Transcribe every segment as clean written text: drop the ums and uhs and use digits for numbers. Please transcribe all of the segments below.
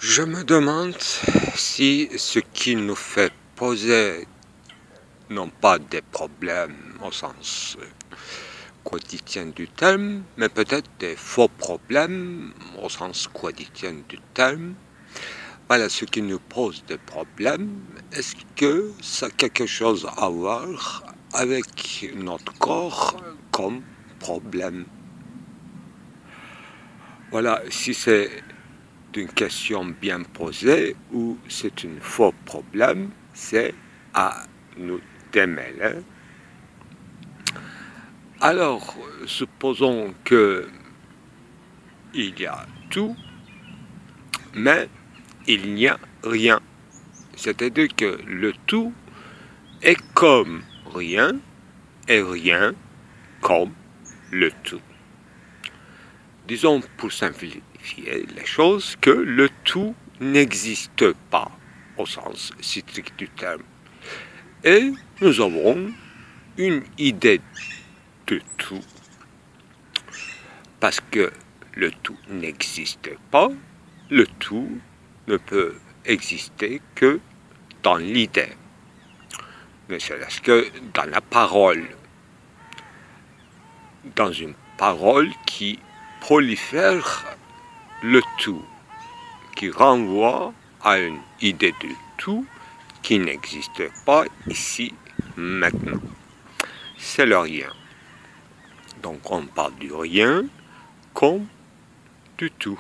Je me demande si ce qui nous fait poser non pas des problèmes au sens quotidien du terme, mais peut-être des faux problèmes au sens quotidien du terme. Voilà, ce qui nous pose des problèmes, est-ce que ça a quelque chose à voir avec notre corps comme problème? Voilà, si c'est une question bien posée ou c'est un faux problème, c'est à nous démêler. Alors, supposons que il y a tout, mais il n'y a rien. C'est-à-dire que le tout est comme rien et rien comme le tout. Disons pour simplifier les choses que le tout n'existe pas au sens strict du terme. Et nous avons une idée de tout. Parce que le tout n'existe pas, le tout ne peut exister que dans l'idée, ne serait-ce que dans la parole. Dans une parole qui prolifère le tout, qui renvoie à une idée de tout qui n'existe pas ici, maintenant. C'est le rien. Donc on parle du rien comme du tout.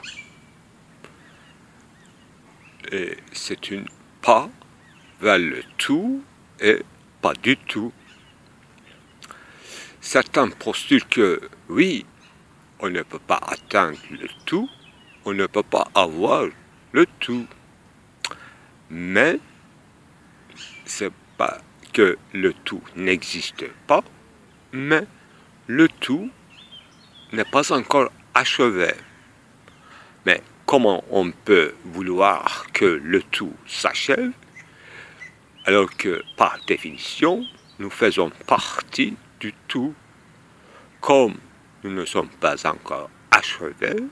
Et c'est une pas vers le tout et pas du tout. Certains postulent que oui, on ne peut pas atteindre le tout, on ne peut pas avoir le tout. Mais c'est pas que le tout n'existe pas, mais le tout n'est pas encore achevé. Mais comment on peut vouloir que le tout s'achève alors que, par définition, nous faisons partie du tout? Comme nous ne sommes pas encore achevés,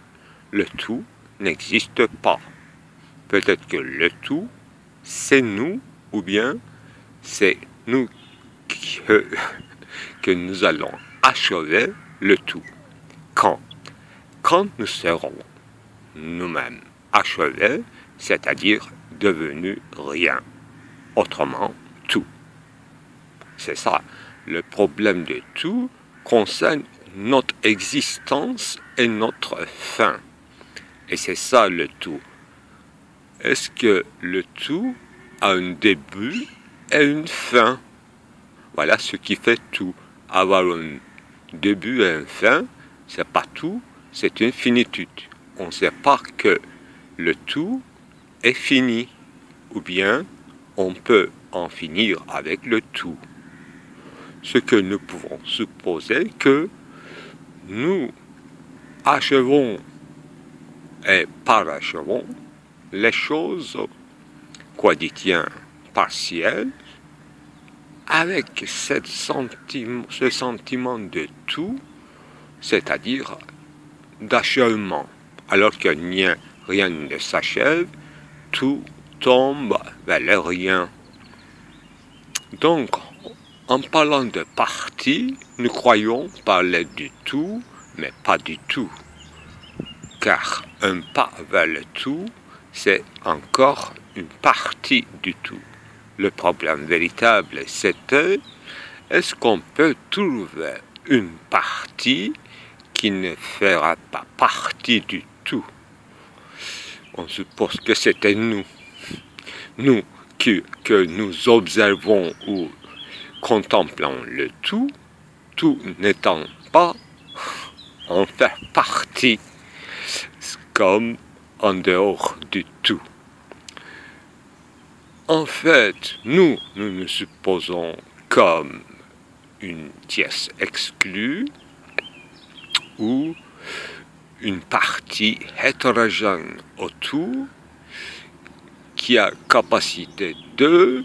le tout n'existe pas. Peut-être que le tout, c'est nous, ou bien c'est nous que nous allons achever le tout. Quand nous serons nous-mêmes achevés, c'est-à-dire devenus rien, autrement tout. C'est ça, le problème de tout concerne notre existence et notre fin. Et c'est ça le tout. Est-ce que le tout a un début et une fin? Voilà ce qui fait tout. Avoir un début et une fin, c'est pas tout, c'est une finitude. On sait pas que le tout est fini, ou bien on peut en finir avec le tout. Ce que nous pouvons supposer que nous achevons et parachevons les choses quotidiennes partielles avec ce sentiment de tout, c'est-à-dire d'achèvement. Alors que rien ne s'achève, tout tombe vers le rien. Donc, en parlant de partie, nous croyons parler du tout, mais pas du tout. Car un pas vers le tout, c'est encore une partie du tout. Le problème véritable, c'était, est-ce qu'on peut trouver une partie qui ne fera pas partie du tout? On suppose que c'était nous. Nous que nous observons ou contemplons le tout n'étant pas en faire partie, comme en dehors du tout. En fait, nous nous supposons comme une pièce exclue ou une partie hétérogène au tout qui a capacité de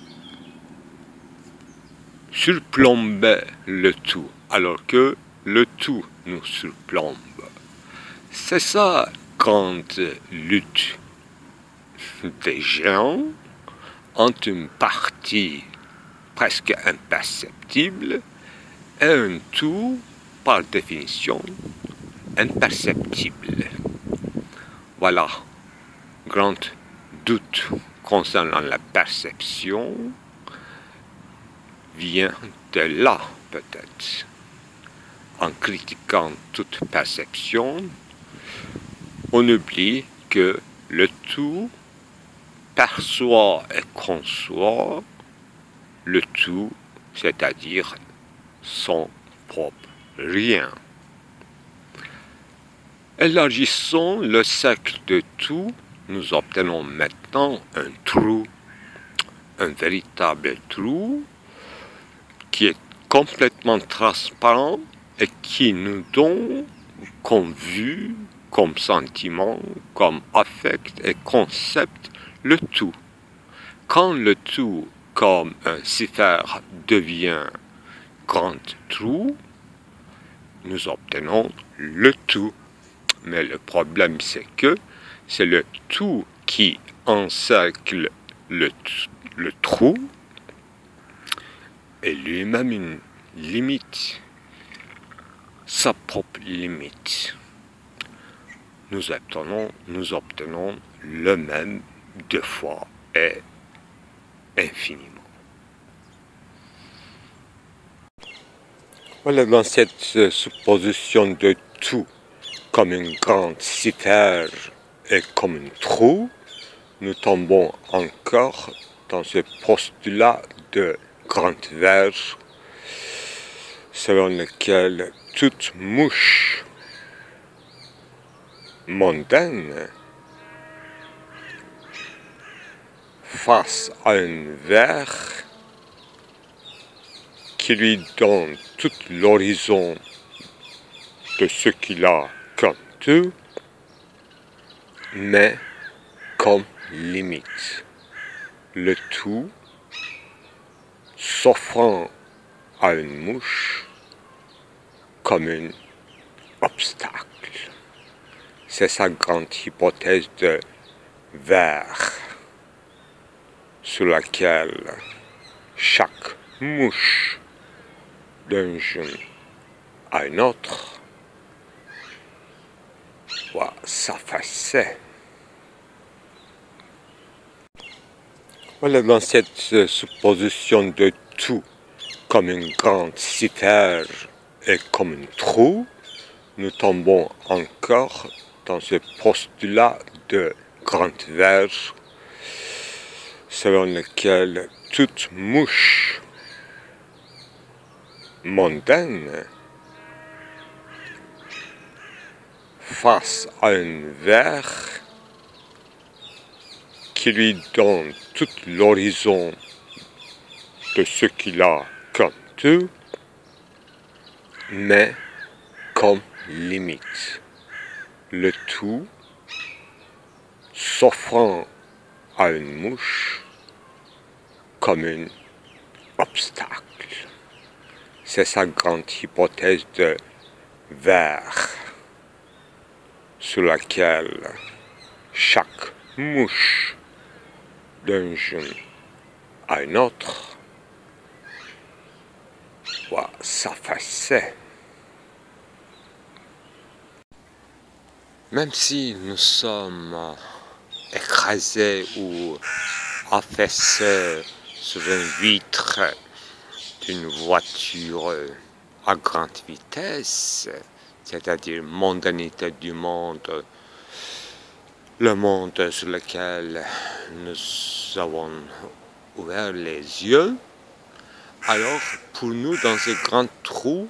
surplomber le tout, alors que le tout nous surplombe. C'est ça Kant lutte. des géants ont une partie presque imperceptible et un tout, par définition, imperceptible. Voilà, grand doute concernant la perception vient de là, peut-être. En critiquant toute perception, on oublie que le tout perçoit et conçoit le tout, c'est-à-dire son propre rien. Élargissons le cercle de tout, nous obtenons maintenant un trou, un véritable trou qui est complètement transparent et qui nous donne comme vue, comme sentiment, comme affect et concept le tout. Quand le tout, comme un cifère, devient grand trou, nous obtenons le tout. Mais le problème, c'est que c'est le tout qui encercle le trou et lui-même une limite, sa propre limite. Nous obtenons le même deux fois et infiniment. Voilà, dans cette supposition de tout comme une grande cifère et comme un trou, nous tombons encore dans ce postulat de grand verre selon lequel toute mouche mondaine face à un verre qui lui donne tout l'horizon de ce qu'il a comme tout, mais comme limite. Le tout s'offrant à une mouche comme un obstacle. C'est sa grande hypothèse de verre sur laquelle chaque mouche d'un jeune à un autre va s'effacer. Voilà, dans cette supposition de tout comme une grande cifère et comme un trou, nous tombons encore dans ce postulat de grand verre selon lequel toute mouche mondaine face à un verre qui lui donne tout l'horizon de ce qu'il a comme tout, mais comme limite. Le tout s'offrant à une mouche comme un obstacle. C'est sa grande hypothèse de verre sur laquelle chaque mouche d'un jeune à un autre va s'effacer. Même si nous sommes écrasés ou affaissés sur une vitre d'une voiture à grande vitesse, c'est-à-dire mondanité du monde, le monde sur lequel nous avons ouvert les yeux, alors pour nous, dans ce grand trou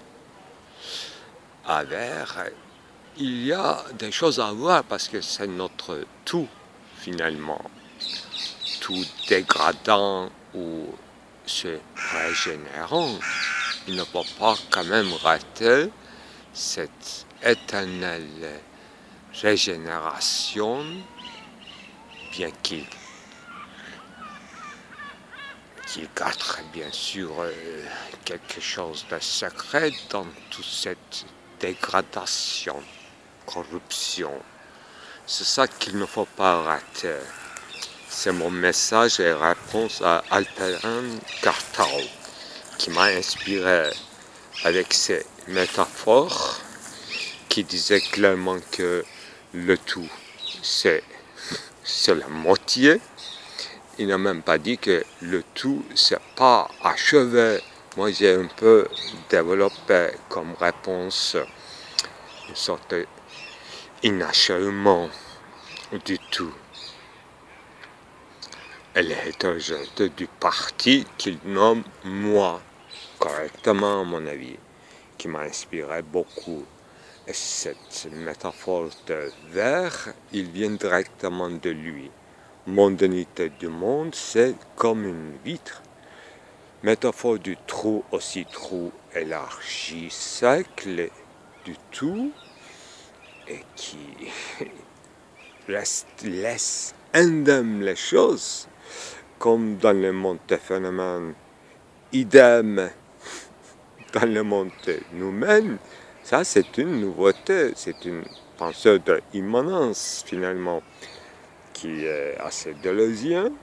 à verre, il y a des choses à voir parce que c'est notre tout finalement. Tout dégradant ou se régénérant, il ne faut pas quand même rater cette éternelle régénération, bien qu'il garde bien sûr quelque chose de secret dans toute cette dégradation, corruption. C'est ça qu'il ne faut pas rater. C'est mon message et réponse à Alperen Kartal, qui m'a inspiré avec ses métaphores, qui disait clairement que le tout, c'est la moitié. Il n'a même pas dit que le tout, c'est pas achevé. Moi, j'ai un peu développé comme réponse une sorte d'inachèvement du tout. Elle est urgente du parti qu'il nomme moi, correctement à mon avis, qui m'a inspiré beaucoup. Et cette métaphore de verre, il vient directement de lui. Mondanité du monde, c'est comme une vitre. Métaphore du trou aussi, trou élargi, cercle du tout, et qui laisse indemne les choses, comme dans le monde des phénomènes, idem dans le monde nous-mêmes. Ça, c'est une nouveauté, c'est une pensée d'immanence, finalement, qui est assez déleuzienne.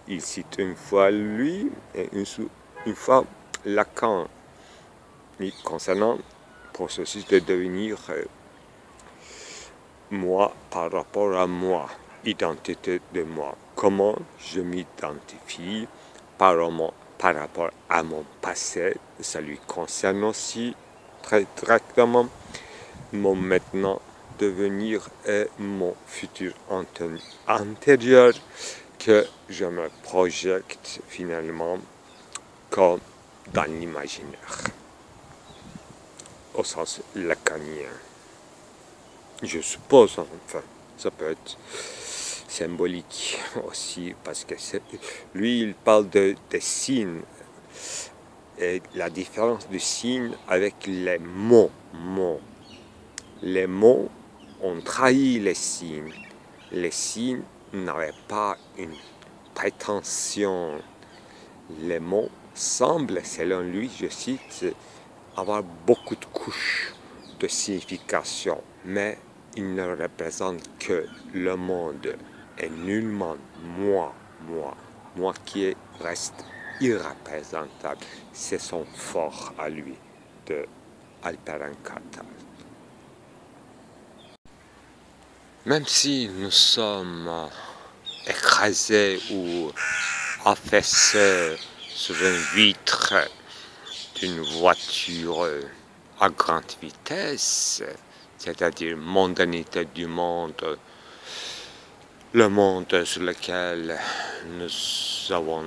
Il cite une fois lui et une fois Lacan, concernant le processus de devenir moi par rapport à moi, identité de moi. Comment je m'identifie par rapport à mon passé, ça lui concerne aussi très directement mon maintenant devenir et mon futur antérieur que je me projette finalement comme dans l'imaginaire, au sens lacanien. Je suppose, enfin, ça peut être symbolique aussi, parce que lui, il parle des signes, et la différence du signe avec les mots. Les mots ont trahi les signes. Les signes n'avaient pas une prétention. Les mots semblent, selon lui, je cite, avoir beaucoup de couches de signification, mais ils ne représentent que le monde et nullement moi qui reste irreprésentable. C'est son fort à lui, de Alperen Kartal. Même si nous sommes écrasés ou affaissés sur une vitre d'une voiture à grande vitesse, c'est-à-dire mondanité du monde, le monde sur lequel nous avons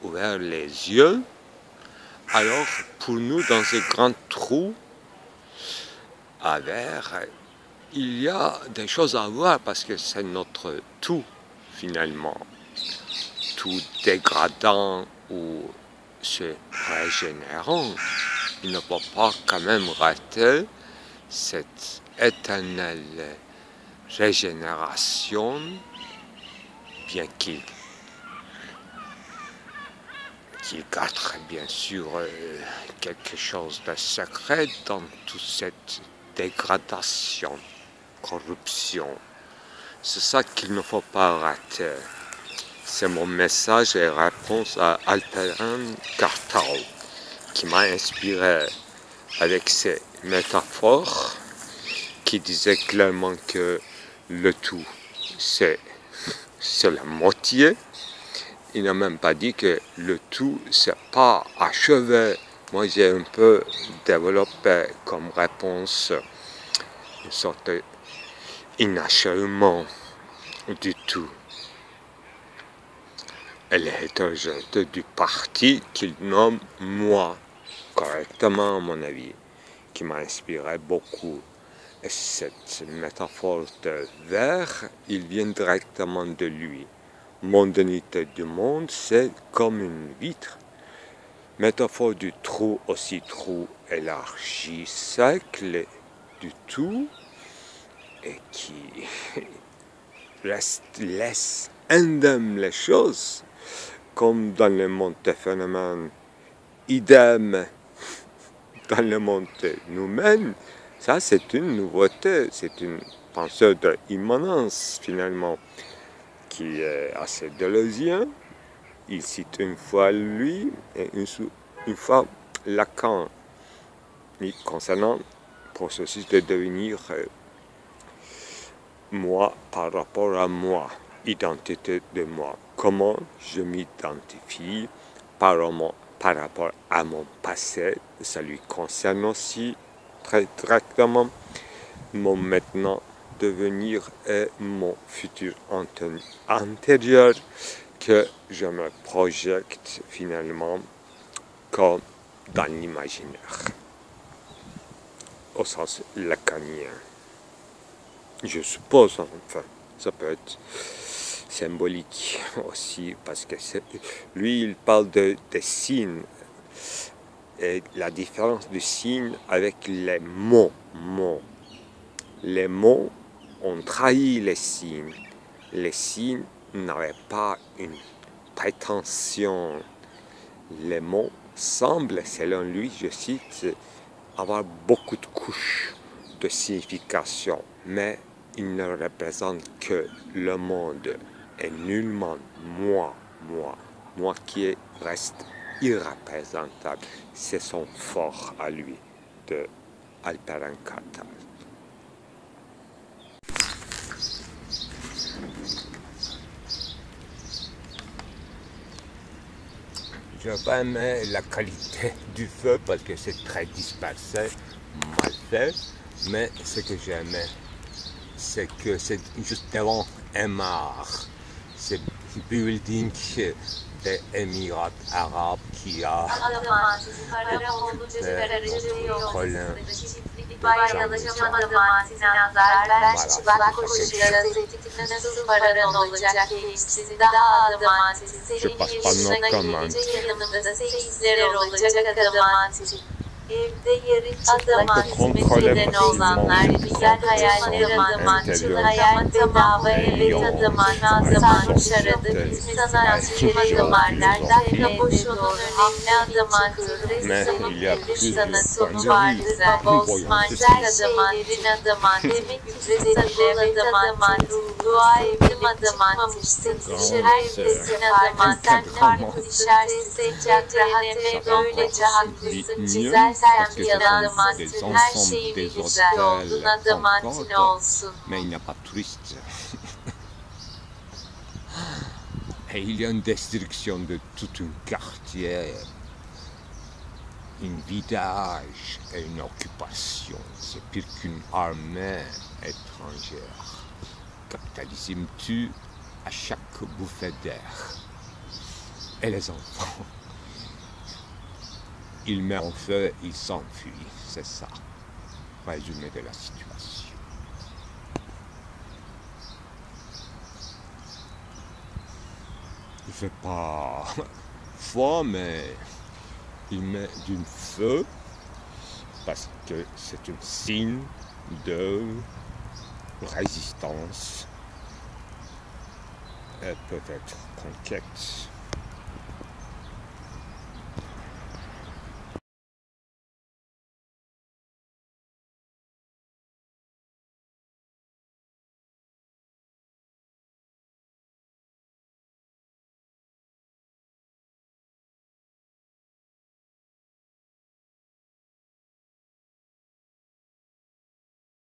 ouvert les yeux, alors pour nous, dans ce grand trou à verre, il y a des choses à voir parce que c'est notre tout, finalement. Tout dégradant ou se régénérant. Il ne faut pas quand même rater cette éternelle régénération, bien qu'il garde bien sûr quelque chose de secret dans toute cette dégradation, corruption. C'est ça qu'il ne faut pas rater. C'est mon message et réponse à Alperen Kartal, qui m'a inspiré avec ses métaphores, qui disait clairement que le tout, c'est la moitié. Il n'a même pas dit que le tout, c'est pas achevé. Moi, j'ai un peu développé comme réponse une sorte d'inachèvement du tout. Elle est urgente du parti qu'il nomme moi, correctement à mon avis, qui m'a inspiré beaucoup. Et cette métaphore de verre, il vient directement de lui. Mondanité du monde, c'est comme une vitre. Métaphore du trou aussi, trou élargi, cercle du tout, et qui laisse indemne les choses, comme dans le monde des phénomènes, idem dans le monde nous-mêmes. Ça, c'est une nouveauté, c'est une pensée d'immanence, finalement, qui est assez délésien. Il cite une fois lui et une fois Lacan concernant le processus de devenir moi par rapport à moi, identité de moi. Comment je m'identifie par rapport à mon passé, ça lui concerne aussi très directement mon maintenant devenir et mon futur antérieur que je me projette finalement comme dans l'imaginaire, au sens lacanien. Je suppose, enfin, ça peut être symbolique aussi, parce que lui, il parle de signes, et la différence du signe avec les mots. Les mots ont trahi les signes. Les signes n'avaient pas une prétention. Les mots semblent, selon lui, je cite, avoir beaucoup de couches de signification, mais ils ne représentent que le monde et nullement moi qui reste irreprésentable. C'est son fort à lui, de Alperen Kartal. Je n'ai pas aimé la qualité du feu parce que c'est très dispersé, mal fait, mais ce que j'aimais, c'est que c'est juste devant un mar. C'est building des Émirats arabes qui a Colin. Je passe pas non commande. Evde yeri adım üzerine olanlar güzel hayaller adım hayal bedava evet adım zaman şaradı sana adım derden boşunun önemli adım resmi sana sonuç vardır Osman adım demek üzere adım dua evim adım dışarı evdesin adım sen farklı dışarısı rahat böylece haklısın çizer Parce que c'est ensemble des hôtels Concorde, mais il n'y a pas de touristes. Et il y a une destruction de tout un quartier, un vidage et une occupation. C'est pire qu'une armée étrangère. Le capitalisme tue à chaque bouffée d'air. Et les enfants, il met en feu, il s'enfuit. C'est ça, résumé de la situation. Il ne fait pas froid, mais il met du feu parce que c'est un signe de résistance et peut-être conquête.